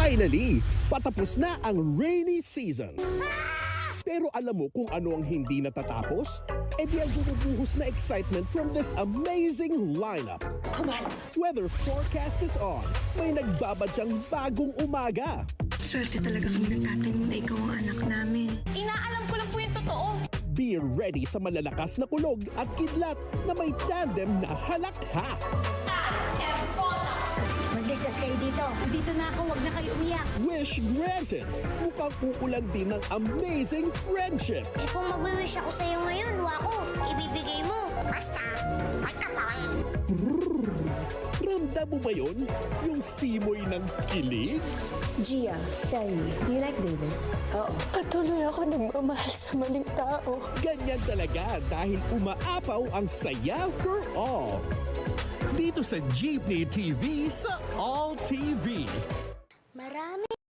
Finally, patapos na ang rainy season. Pero alam mo kung ano ang hindi natatapos? E di ang bumubuhos na excitement from this amazing lineup. Weather forecast is on. May nagbabadyang bagong umaga. Swerte talaga kami ng tatay mo na ikaw ang anak namin. Inaalam ko lang po yung totoo. Be ready sa malalakas na kulog at kidlat na may tandem na halakha. Magligtas kayo dito. Dito na ako, wag na kayo umiyak. Wish granted. Mukhang uulan din ng amazing friendship. Eh kung mag-wish ako sa'yo ngayon, wako, ibibigay mo. Basta, may kapawin. Ramdam mo ba yun? Yung simoy ng kilig? Gia, tell me, do you like David? Oo. Patuloy ako nagmamahal sa maling tao. Ganyan talaga dahil umaapaw ang saya for all. Dito sa Jeepney TV sa All TV. Marami